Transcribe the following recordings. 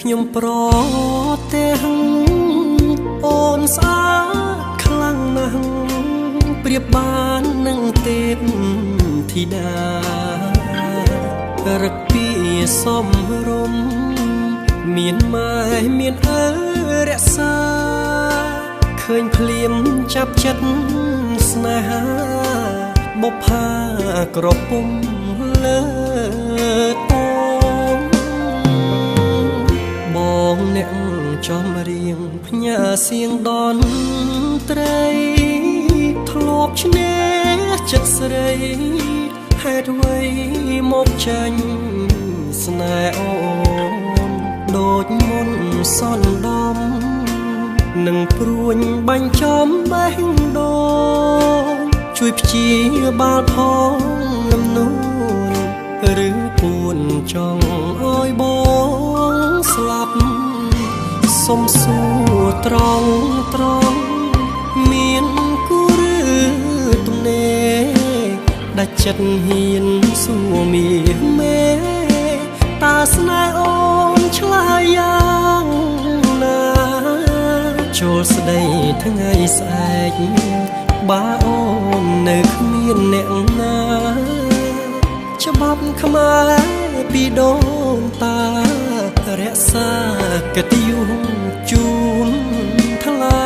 ខ្ញុំប្រទេសអូនស្អាតខ្លាំងណាស់ប្រៀបបាននឹងទេពធីតារកពីសំរុំមានម៉ែមានឪរក្សាឃើញភ្លៀមចាប់ចិត្តស្នេហាបុប្ផាក្រពុំលើតងបងអ្នកចំរៀងផ្ញើសៀងដនត្រីធ្លាប់ឈ្នះចិត្តស្រីហេតុអ្វីមកចាញ់ស្នេហ៍អូនដូចមុនសន្តំនឹងព្រួញបាញ់ចំបេះដូងជួយព្យាបាលផងលំនួនឬពួនចង់អើយបងស្លាប់សុំសួរត្រង់មានគូឬទំនេរដាច់ចិត្តហ៊ានសួរមាមេតាស្នេហ៍អូនឆ្លើយយ៉ាងណាចូលស្ដីថ្ងៃស្អែកបើអូននៅគ្មានអ្នកណាច្បាប់ខ្មែរពីដូនតារក្សាកិត្តិយសជូនថ្លៃ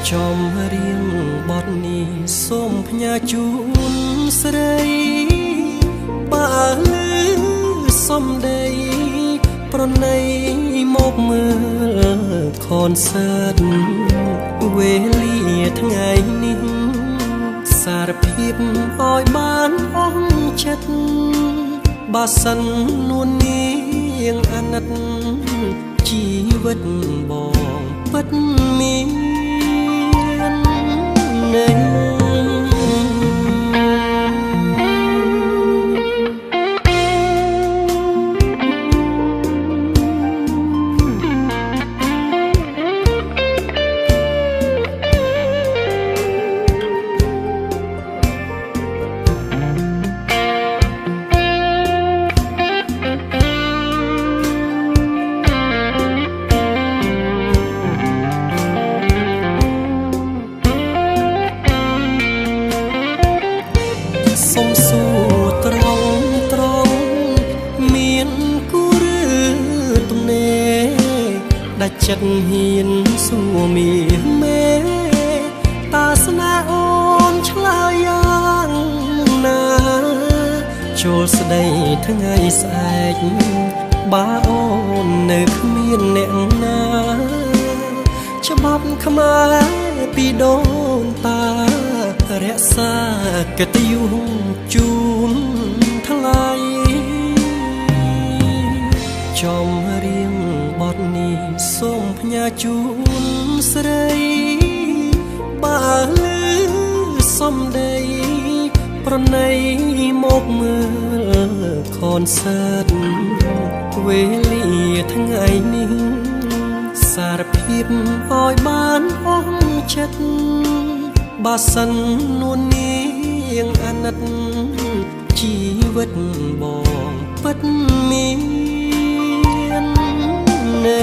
ចំរៀងបទនេះសូមផ្ញើជូនស្រីបើលឺសំដីប្រណីមកមើលខនសើតវេលាថ្ងៃនេះសារភាពឲ្យបានអស់ចិត្តបើសិននួននាងអាណិតជីវិតបងពិតមាននៅសុំសួរត្រង់មានគូឬទំនេរដាច់ចិត្តហ៊ានសួរមាមេតាស្នេហ៍អូនឆ្លើយយ៉ាងណាចូលស្ដីថ្ងៃស្អែកបើអូននៅគ្មានអ្នកណាច្បាប់ខ្មែរពីដូនតារក្សាកិត្តិយសជូនថ្លៃចំរៀងបទនេះសូមផ្ញើជូនស្រីបើលឺសំដីប្រណីមកមើលខនសើតវេលាថ្ងៃនេះសារភាពឲ្យបានអស់ចិត្តបើសិននួននាងអាណិតជីវិតបងពិតមាននៅ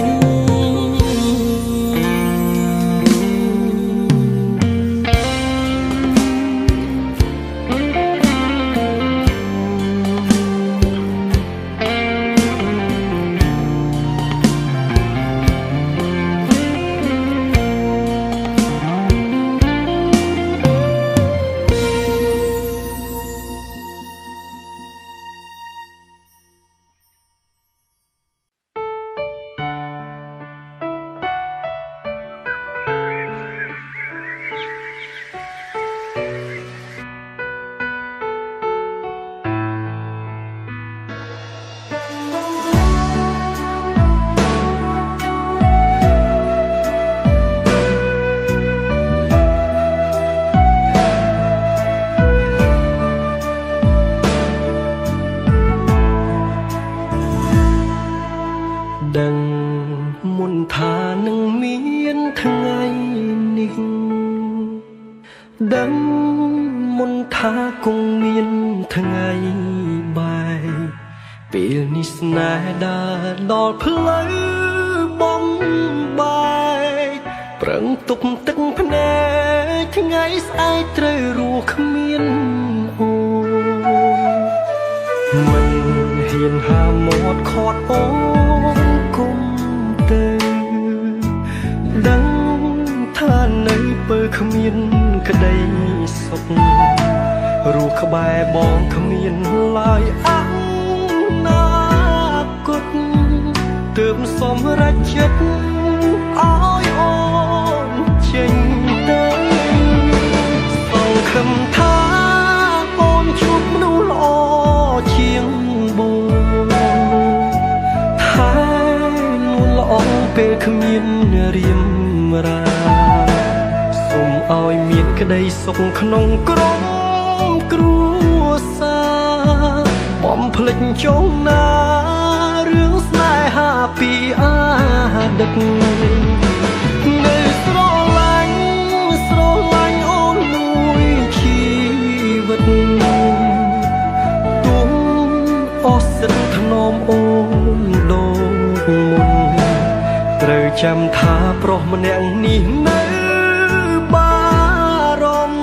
ដឹងមុនថានឹងមានថ្ងៃនេះដឹងមុនថាគង់មានថ្ងៃបែក ពេលនេះស្នេហ៍ដើរដល់ផ្លូវបំបាយប្រឹងទប់ទឹកភ្នែកថ្ងៃស្អែកត្រូវរស់គ្មានអូនមិនហ៊ានហាមាត់ខាត់អូនគុំទៅដឹងថានៅពើគ្មានក្តីសុខរស់ក្បែរបងគ្មានឡើយអនាគតទើបសម្រេចចិត្តឲ្យអូនចេញទៅសង្ឃឹមថាអូនជួបមនុស្សល្អជាងបងថែនួនល្អពេលគ្មានរៀមរាសូមឲ្យមានក្តីសុខក្នុងក្រុមគ្រួសារបំភ្លេចចុងណារឿងស្នេហាពីអតីតនៅស្រឡាញ់អូនមួយជីវិតទុំអស់សិទ្ធថ្នមអូនដូចមុនត្រូវចាំថាប្រុសម្នាក់នេះនៅបារម្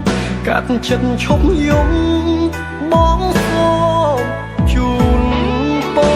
ភកាត់ចិត្តឈប់យំបងសូមជូនពរ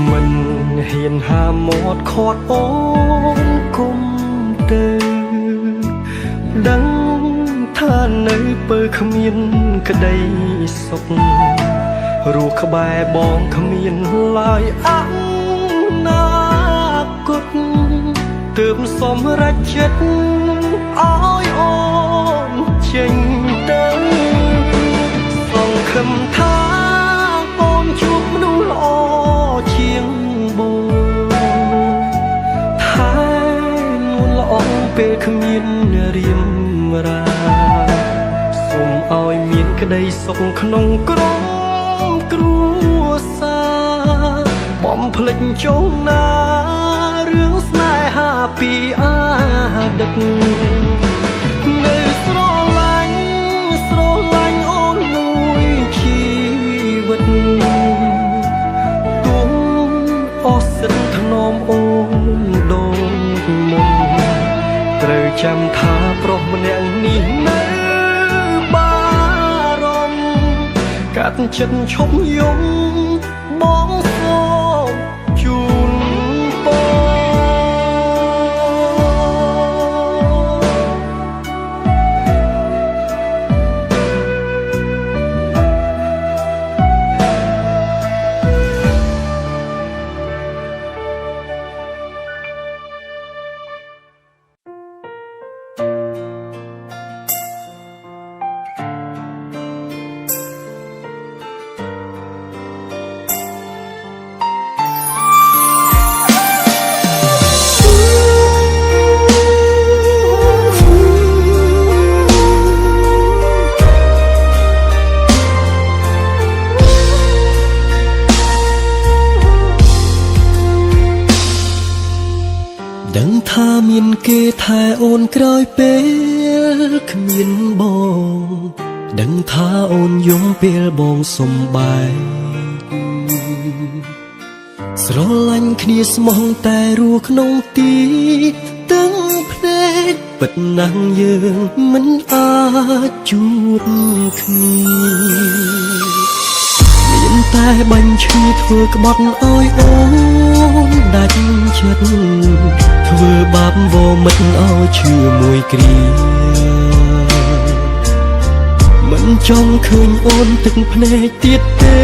មិនហ៊ានហាមាត់ខាត់អូនគុំទៅដឹងថានៅពើគ្មានក្តីសុខរស់ក្បែរបងគ្មានឡើយអនាគតទើបសម្រេចចិត្តឲ្យអូនចេញទៅសង្ឃឹមថាអូនជួបមនុស្សល្អជាងបងថែនួនល្អពេលគ្មានរៀមរាសូមឲ្យមានក្តីសុខក្នុងក្រុមគ្រួសារបំភ្លេចចុងណារឿងស្នេហាពីអតីតនៅស្រឡាញ់អូនមួយជីវិតទុំអស់សិទ្ធថ្នមអូនដូចមុនត្រូវចាំថាប្រុសម្នាក់នេះនៅបារម្ភកាត់ចិត្តឈប់យំបងសូមជូនពរដឹងថាមានគេថែអូនក្រោយពេលគ្មានបងដឹងថាអូនយំពេលបងសំបែកស្រឡាញ់គ្នាស្មោះតែរស់ក្នុងទីទាំងភ្នែកពិតណាស់យើងមិនអាចជួបគ្នាមានតែបាញ់ឈឺធ្វើក្បត់ឲ្យអូនដាច់ចិត្តធ្វើបាបវមិតឲ្យឈឺមួយគ្រាមិនចង់ឃើញអូនទឹកភ្នែកទៀតទេ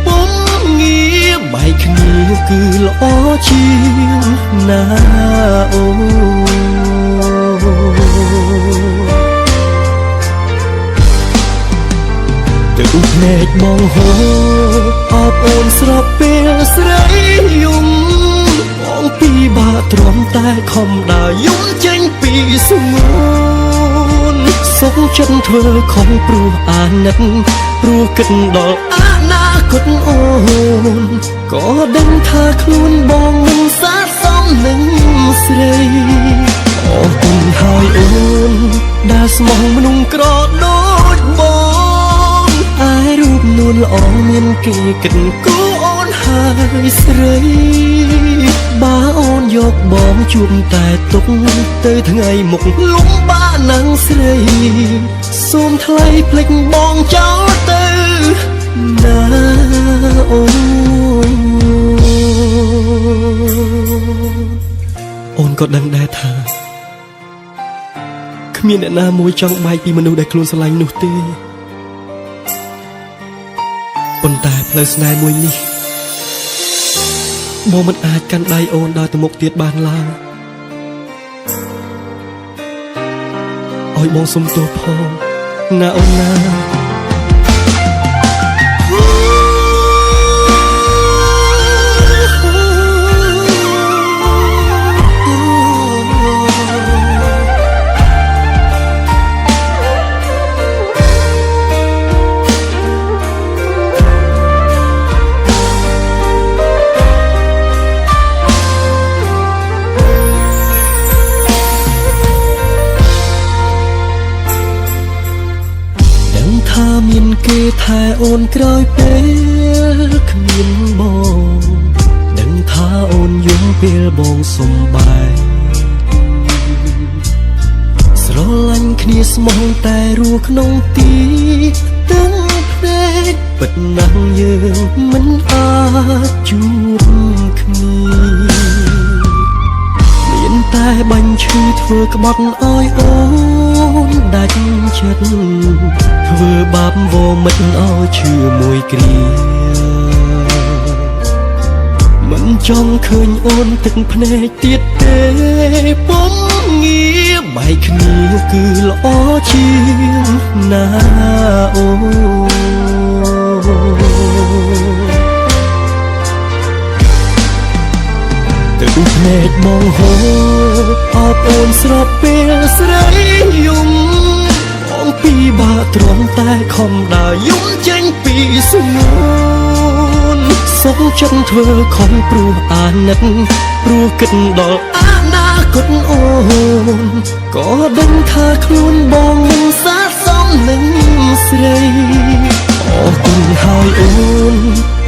ពុំងារបែកគ្នាគឺល្អជាងណាអូទឹកភ្នែកបងហូរ បអូនស្របពេលស្រីយំបងពីបាទ្រាំតែខំដើរយំចេញពីស្ងួនសុខចិត្តធ្វើខំព្រោះអាណិតព្រោះគិតដល់អនាគតអូនក៏ដឹងថាខ្លួនបងមិនស័ក្តិសមនឹងស្រីអរគុណហើយអូនដែលស្មោះមនុស្សក្រដូចបងឯរូបនួនល្អមានគេគិតគូអូនហើយស្រីបើអូនយកបងជួបតែទុកទៅថ្ងៃមុខលំបាកនឹងស្រីសូមថ្លៃភ្លេចបងចោលទៅណាអូនអូនក៏ដឹងដែរថាគ្មានអ្នកណាមួយចង់បែកពីមនុស្សដែលខ្លួនស្រឡាញ់នោះទេប៉ុន្តែផ្លូវស្នេហ៍មួយនេះបងមិនអាចកាន់ដៃអូនដើរទៅមុខទៀតបានឡើយឲ្យបងសុំទោសផងណាអូនណាមានគេថែអូនក្រោយពេលគ្មានបងដឹងថាអូនយំពេលបងសុំបាយស្រឡាញ់គ្នាស្មោះតែរស់ក្នុងទីទាំងភ្នែកពិតណាស់យើងមិនអាចជួបគ្នាមានតែបាញ់ឈឺធ្វើក្បត់ឲ្យអូនដាច់ចិត្តធ្វើបាបវមិតឲ្យឈឺមួយគ្រាមិនចង់ឃើញអូនទឹកភ្នែកទៀតទេពុំងារបែកគ្នាគឺល្អជាងណាអូទឹកភ្នែកបងហូរអបអូនស្របពេលស្រីយំបងពីបាទ្រាំតែខំដើរយំចេញពីស្ងួនសុខចិត្តធ្វើខំព្រោះអាណិតព្រោះគិតដល់អនាគតអូនក៏ដឹងថាខ្លួនបងមិនស័ក្តិសមនឹងស្រីអរគុណហើយអូន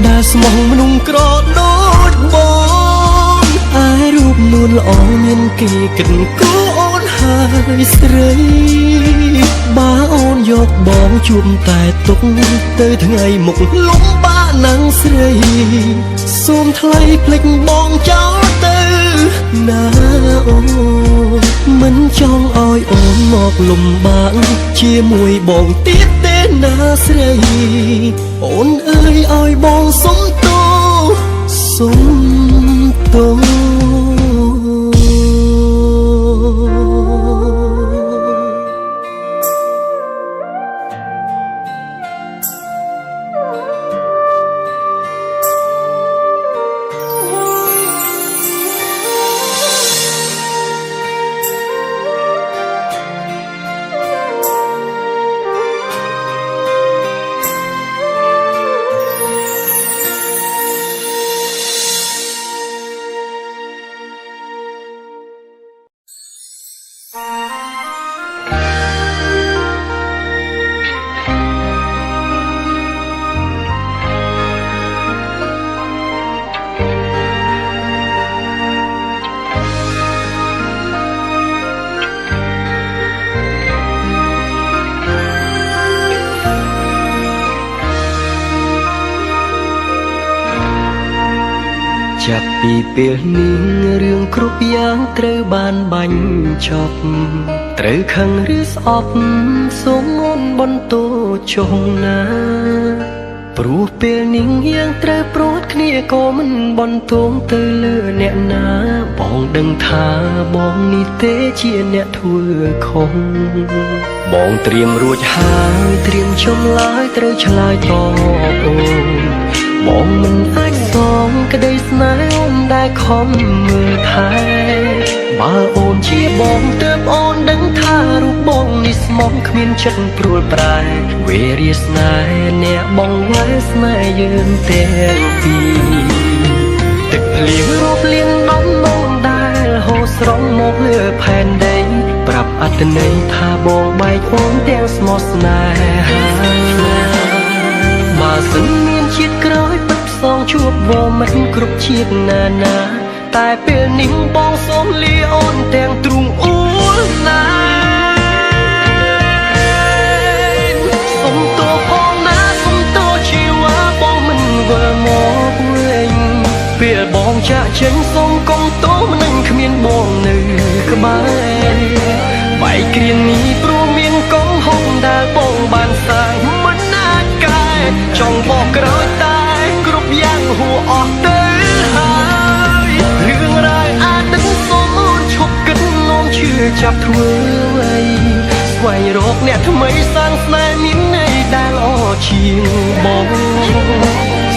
ដែលស្មោះមនុស្សក្រដូចបងឯរូបនួនល្អមានគេគិតគូអូនហើយស្រីបើអូនយកបងជួបតែទុកទៅថ្ងៃមុខលំបាកនឹងស្រីសូមថ្លៃភ្លេចបងចោលទៅណាអូនមិនចង់ឲ្យអូនមកលំបាកជាមួយបងទៀតទេណាស្រីអូនអើយឲ្យបងសុំទោសសុំទោសចាប់ពីពេលនេះរឿងគ្រប់យ៉ាងត្រូវបានបាញ់ចប់ត្រូវខឹងឬស្អប់សូមមុនបន្ទោចុងណាព្រោះពេលនេះយ៉ាងត្រូវព្រួតគ្នាក៏មិនបន្ទោងទៅលើអ្នកណាបងដឹងថាបងនេះទេជាអ្នកធ្វើខុសបងត្រៀមរួចហើយត្រៀមចំឡើយត្រូវឆ្លើយតបអូន បងមិនអាចសងក្តីស្នេហ៍អូនដែលខំមើលថែបើអូនជាបងទើបអូនដឹងថារូបបងនេះស្មោះគ្មានចិត្តព្រួលប្រែវេរាស្នេហ៍អ្នកបងវ៉ែស្នេហ៍យើងទាំងពីរទឹកភ្លៀងរាប់លានដំណងដែលហូរស្រង់មកលើផែនដីប្រាប់អត្ថន័យថាបងបែកអូនទាំងស្មោះស្នេហាបើសិនមានជាតិក្រោយពិតផ្សងជួបវមិនគ្រប់ជាតិណានាតែពេលនេះបងសូមលាអូនទាំងទ្រូងអួលណាសុំតួផងណាសុំតួជីវ៉ាបងមិនវិលមកវិញពេលបងចាក់ចេញសូមកុំតួមិននឹងគ្មានបងនៅក្បែរបែកគ្រានេះព្រោះមានកំហុសដែលបងបានសាងមិនអាចកែចង់បកក្រោយតែគ្រប់យ៉ាងហួអស់ទៅហើយរឿងរ៉ាវអាចទឹកសូមអូនឈប់គិតនោមជឿចាប់ធ្វើអ្វីស្វែងរកអ្នកថ្មីសាងស្នេហ៍មានន័យដែលល្អជាងបង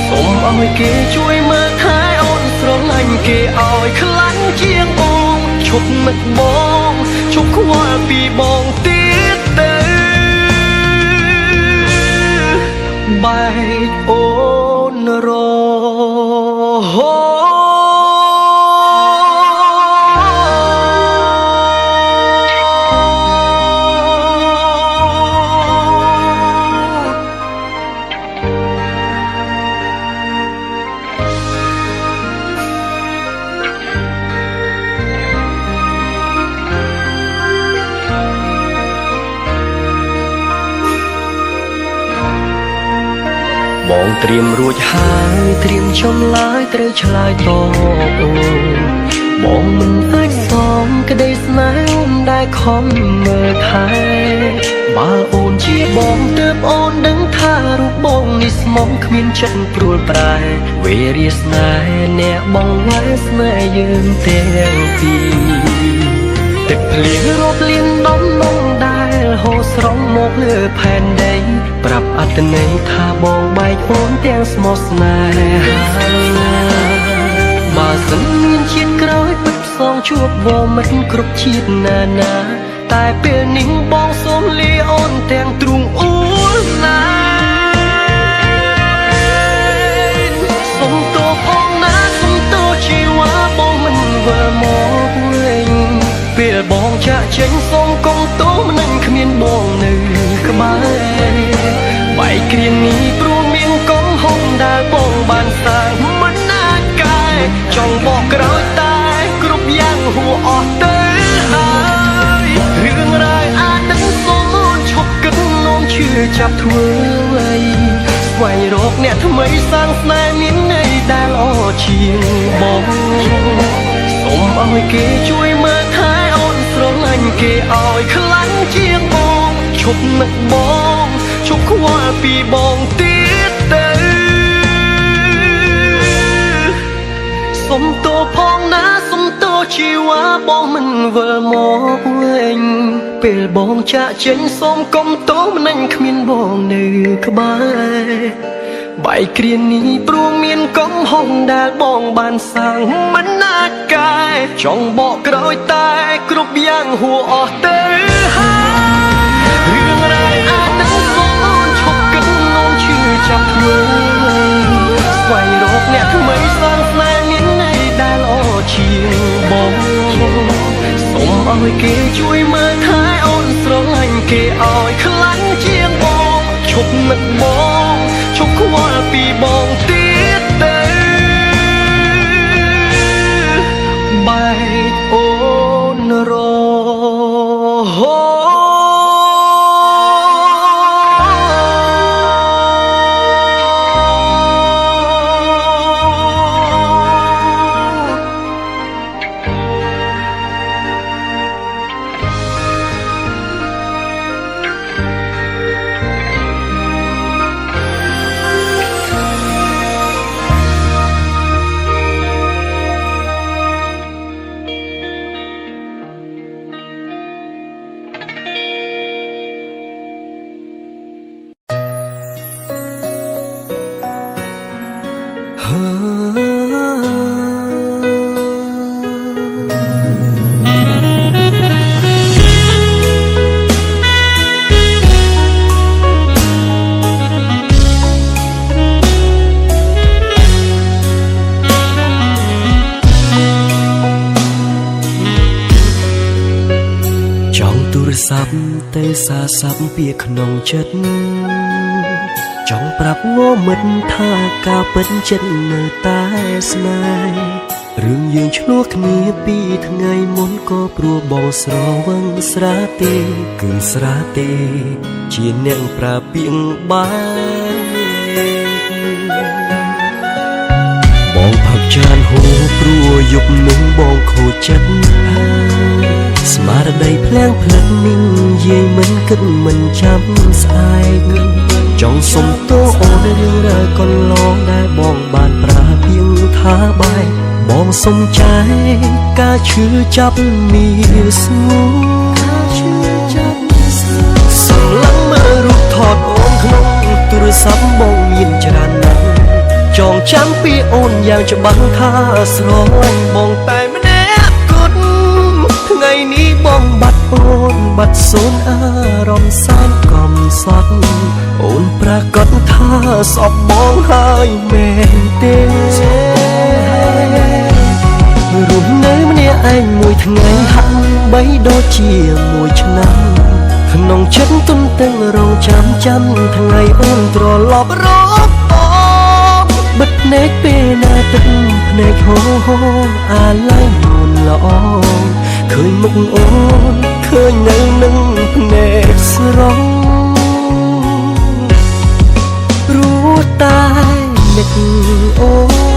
សូមឲ្យគេជួយមើលថែអូនស្រឡាញ់គេឲ្យខ្លាំងជាងបងឈប់នឹកបងឈប់ខ្វល់ពីបងទៀតទៅបែកអូនរហូតបងត្រៀមរួចហើយត្រៀមចំឡាយត្រូវឆ្លើយតបអូនបងមិនអាចសងក្តីស្នេហ៍អូនដែលខំមើលថែបើអូនជាបងទើបអូនដឹងថារូបបងនេះស្មោះគ្មានចិត្តព្រួលប្រែវេរាស្នេហ៍អ្នកបងវ៉ែស្នេហ៍យើងទាំងពីរទឹកភ្លៀងរាប់លានដំណងដែលហូរស្រង់មកលើផែនដីប្រាប់អត្ថន័យថាបងបែកអូនទាំងស្មោះស្នេហាបើសិនមានជាតិក្រោយពិតផ្សងជួបវមិនគ្រប់ជាតិណានាតែពេលនេះបងសូមលាអូនទាំងទ្រូងអួលណាសុំតួផងណាសុំតួជីវ៉ាបងមិនវិលមកវិញពេលបងចាក់ចេញសូមកុំតួមិននឹងគ្មានបងនៅក្បែរបែកគ្រានេះព្រោះមានកំហុសដែលបងបានសាងមិនអាចកែចង់បកក្រោយតែគ្រប់យ៉ាងហួអស់ទៅហើយរឿងរ៉ាវអាចនឹងសូមអូនឈប់គិតនោមជឿចាប់ធ្វើអ្វីស្វែងរកអ្នកថ្មីសាងស្នេហ៍មានន័យដែលល្អជាងបងសូមឲ្យគេជួយមើលថែអូនស្រឡាញ់គេឲ្យខ្លាំងជាងបងឈប់នឹកបងឈប់ខ្វល់ពីបងទៀតទៅសុំតួផងណាសុំតួជីវ៉ាបងមិនវិលមកវិញពេលបងចាក់ចេញសូមកុំតួមិននឹងគ្មានបងនៅក្បែរបែកគ្រានេះព្រោះមានកំហុសដែលបងបានសាងមិនអាចកែចង់បកក្រោយតែគ្រប់យ៉ាងហួអស់ទៅហើយរឿងរ៉ាវអាចនឹងសូមអូនឈប់គិតនោមជឿចាប់ធ្វើស្វែងរកអ្នកថ្មីសាងស្នេហ៍មានន័យដែលល្អជាងបងសូមឲ្យគេជួយមើលថែអូនស្រឡាញ់គេឲ្យខ្លាំងជាងបងឈប់នឹកបងឈប់ខ្វល់ពីបងទៀតទៅបែកអូនរហូត ศัพท์ទៅសារស័ព្ទពាក្យក្នុងចិត្តចង់ប្រាប់ងមិត្តថាការពិតចិត្តនៅតែស្នេហ៍រឿងយើងឆ្លោះគ្នាពីថ្ងៃមុនក៏ព្រោះបងស្រវឹងស្រាទេគឺស្រាទេជាអ្នកប្រើពាក្យបាយបងផឹកចានហូរព្រោះយប់នឹងបងខូចចិត្តស្មារតីភ្លាំងភ្លឹកនឹងយាយមិនគិតមិនចាំស្អែកចង់សុំទោសអូនរឿងរ៉ាវកន្លងដែលបងបានប្រើពាក្យថាបាយបងសុំចែកការឈឺចាប់មានស្ងួនសំឡឹងមើលរូបថតអូនក្នុងទូរស័ព្ទបងមានច្រើនណាស់ចងចាំពីអូនយ៉ាងច្បាស់ថាស្រឡាញ់បងតែម្នាក់គត់ថ្ងៃនេះបងបាត់អូនបាត់សូនអារម្មណ៍សែនកំសត់អូនប្រកាសថាសពបងហើយមែនទេរស់នៅម្នាក់ឯងមួយថ្ងៃហាក់បីដូចជាមួយឆ្នាំក្នុងចិត្តទុនទាំងរងចាំថ្ងៃអូនត្រឡប់រកបងបិទភ្នែកពេលណាទឹកភ្នែកហូរអាឡ័យនួនល្អឃើញមុខអូនឃើញនៅនឹងភ្នែកស្រងព្រោះតែនឹកអូន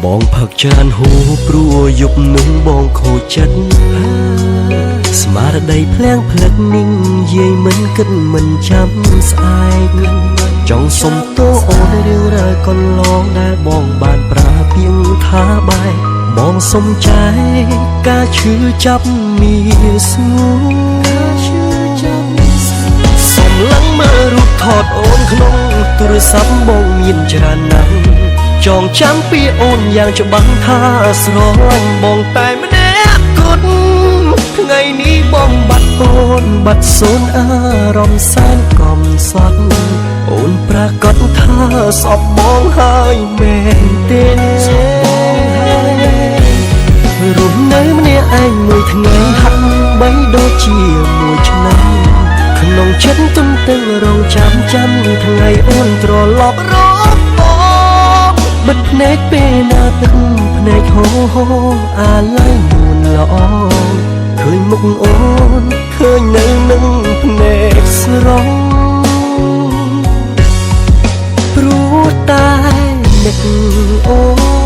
បងផឹកចានហូរព្រោះយប់នោះបងខូចចិត្តស្មារតីភ្លាំងភ្លឹកនឹងយាយមិនគិតមិនចាំស្អែកចង់សុំទោសអូនរឿងរ៉ាវកន្លងដែលបងបានប្រើពាក្យថាបាយបងសុំចែកការឈឺចាប់មានស្ងួនសំឡឹងមើលរូបថតអូនក្នុងទូរស័ព្ទបងមានច្រើនណាស់ចងចាំពីអូនយ៉ាងច្បាស់ថាស្រឡាញ់បងតែម្នាក់គត់ថ្ងៃនេះបងបាត់អូនបាត់សូនអារម្មណ៍សែនកំសត់អូនប្រកាសថាសពបងហើយមែនទេរស់នៅម្នាក់ឯងមួយថ្ងៃហាក់បីដូចជាមួយឆ្នាំក្នុងចិត្តទុំទាំងរងចាំថ្ងៃអូនត្រឡប់រកបិទភ្នែកពេលណាទឹកភ្នែកហូរអាឡ័យនួនល្អឃើញមុខអូនឃើញនៅនឹងភ្នែកស្រងព្រោះតែនឹកអូន